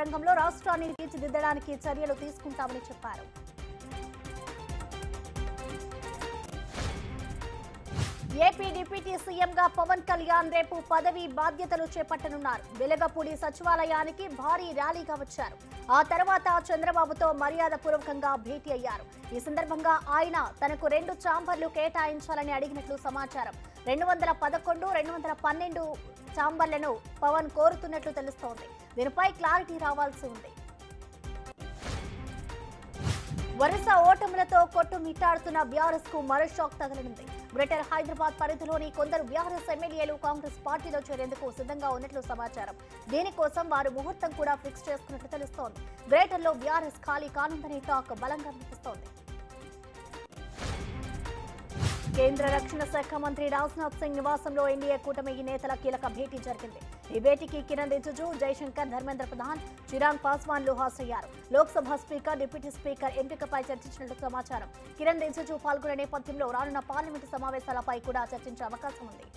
రంగంలో రాష్ట్రాన్ని తీర్చిదిద్దడానికి చర్యలు తీసుకుంటామని చెప్పారు. ఏపీ డిప్యూటీ సీఎంగా పవన్ కళ్యాణ్ రేపు పదవి బాధ్యతలు చేపట్టనున్నారు. వెలగపూడి సచివాలయానికి భారీ ర్యాలీగా వచ్చారు. ఆ తర్వాత చంద్రబాబుతో మర్యాదపూర్వకంగా భేటీ అయ్యారు. ఈ సందర్భంగా ఆయన తనకు 2 ఛాంబర్లు కేటాయించాలని అడిగినట్లు సమాచారం. 211, 212 ఛాంబర్లను పవన్ కోరుతున్నట్లు తెలుస్తోంది. దీనిపై క్లారిటీ రావాల్సి ఉంది. వరుస ఓటములతో కొట్టుమిట్టాడుతున్న బీఆర్ఎస్ కు మరో షాక్ తగలనుంది. గ్రేటర్ హైదరాబాద్ పరిధిలోని కొందరు బీఆర్ఎస్ ఎమ్మెల్యేలు కాంగ్రెస్ పార్టీలో చేరేందుకు సిద్ధంగా ఉన్నట్లు సమాచారం. దీనికోసం వారు ముహూర్తం కూడా ఫిక్స్ చేసుకున్నట్లు తెలుస్తోంది. గ్రేటర్ లో బీఆర్ఎస్ ఖాళీ కానుందనే టాక్ బలంగా వినిపిస్తోంది. కేంద్ర రక్షణ శాఖ మంత్రి రాజ్నాథ్ సింగ్ నివాసంలో ఎన్డీఏ కూటమి నేతల కీలక భేటీ జరిగింది. ఈ భేటీకి కిరణ్ రిజిజు, జైశంకర్, ధర్మేంద్ర ప్రధాన్, చిరాగ్ పాస్వాన్లు హాజరయ్యారు. లోక్సభ స్పీకర్, డిప్యూటీ స్పీకర్ ఎంపికపై చర్చించినట్లు సమాచారం. కిరణ్ రిజిజు పాల్గొనే నేపథ్యంలో రానున్న పార్లమెంటు సమావేశాలపై కూడా చర్చించే అవకాశం ఉంది.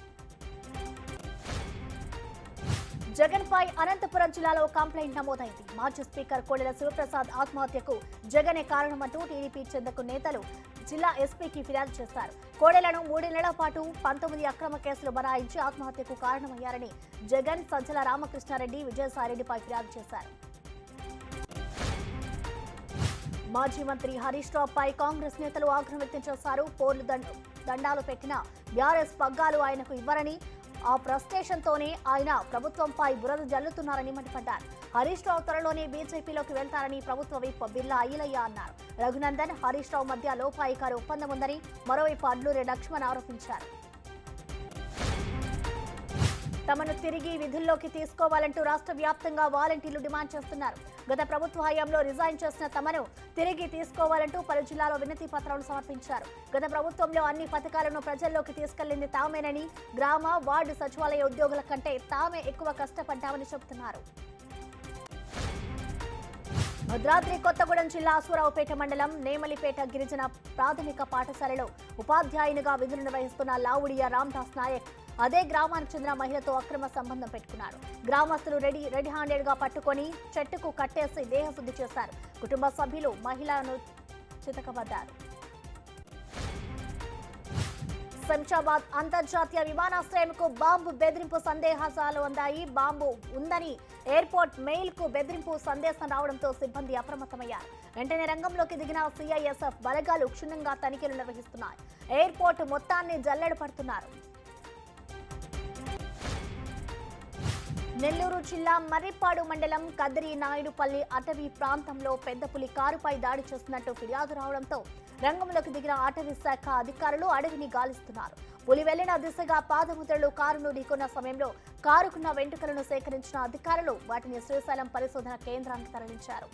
జగన్ పై అనంతపురం జిల్లాలో కంప్లైంట్ నమోదైంది. మాజీ స్పీకర్ కోడెల శివప్రసాద్ ఆత్మహత్యకు జగనే కారణమంటూ టీడీపీ చెందకు నేతలు జిల్లా ఎస్పీకి ఫిర్యాదు చేశారు. కోడెలను 3 నెలల పాటు 19 అక్రమ కేసులు బనాయించి ఆత్మహత్యకు కారణమయ్యారని జగన్, సజ్జల రామకృష్ణారెడ్డి, విజయసాయిరెడ్డిపై ఫిర్యాదు చేశారు. మాజీ మంత్రి హరీష్ రావుపై కాంగ్రెస్ నేతలు ఆగ్రహం వ్యక్తం చేశారు. పోర్లు దండాలు పెట్టిన బీఆర్ఎస్ పగ్గాలు ఆయనకు ఇవ్వరని, ఆ ఫ్రస్ట్రేషన్తోనే ఆయన ప్రభుత్వంపై బురద జల్లుతున్నారని మండిపడ్డారు. హరీష్ రావు త్వరలోనే బీజేపీలోకి వెళ్తారని ప్రభుత్వ విప్ బిల్లా అయ్యలయ్య అన్నారు. రఘునందన్, హరీష్ రావు మధ్య లోపాయికారి ఒప్పందం ఉందని మరోవైపు అడ్లూరి లక్ష్మణ్ ఆరోపించారు. తమను తిరిగి విధుల్లోకి తీసుకోవాలంటూ రాష్ట్ర వ్యాప్తంగా వాలంటీర్లు డిమాండ్ చేస్తున్నారు. గత ప్రభుత్వ హయాంలో రిజైన్ చేసిన తమను తిరిగి తీసుకోవాలంటూ పలు జిల్లాలో వినతి పత్రాలు సమర్పించారు. గత ప్రభుత్వంలో అన్ని పథకాలను ప్రజల్లోకి తీసుకెళ్లింది తామేనని, గ్రామ, వార్డు సచివాలయ ఉద్యోగుల కంటే తామే ఎక్కువ కష్టపడ్డామని చెబుతున్నారు. భద్రాద్రి కొత్తగూడెం జిల్లా సూరావుపేట మండలం నేమలిపేట గిరిజన ప్రాథమిక పాఠశాలలో ఉపాధ్యాయునిగా విధులు నిర్వహిస్తున్న లావుడియా రామ్దాస్ నాయక్ అదే గ్రామానికి చెందిన మహిళతో అక్రమ సంబంధం పెట్టుకున్నాడు. గ్రామస్తులు రెడీ హ్యాండెడ్ గా పట్టుకొని చెట్టుకు కట్టేసి దేహశుద్ధి చేశారు. కుటుంబ సభ్యులు మహిళను చితకబడ్డారు. శంషాబాద్ అంతర్జాతీయ విమానాశ్రయంకు బాంబు బెదిరింపు సందేశాలు అందాయి. బాంబు ఉందని ఎయిర్పోర్ట్ మెయిల్ కు బెదిరింపు సందేశం రావడంతో సిబ్బంది అప్రమత్తమయ్యారు. వెంటనే రంగంలోకి దిగిన సిఐఎస్ఎఫ్ బలగాలు క్షుణ్ణంగా తనిఖీలు నిర్వహిస్తున్నాయి. ఎయిర్పోర్ట్ మొత్తాన్ని జల్లెడ పడుతున్నారు. నెల్లూరు జిల్లా మర్రిపాడు మండలం కదిరి నాయుడుపల్లి అటవీ ప్రాంతంలో పెద్ద పులి కారుపై దాడి చేస్తున్నట్టు ఫిర్యాదు రావడంతో రంగంలోకి దిగిన అటవీ శాఖ అధికారులు అడవిని గాలిస్తున్నారు. పులి వెళ్లిన దిశగా పాదముద్రలు కారును ఢీకొన్న సమయంలో కారుకున్న వెంట్రుకలను సేకరించిన అధికారులు వాటిని శ్రీశైలం పరిశోధన కేంద్రానికి తరలించారు.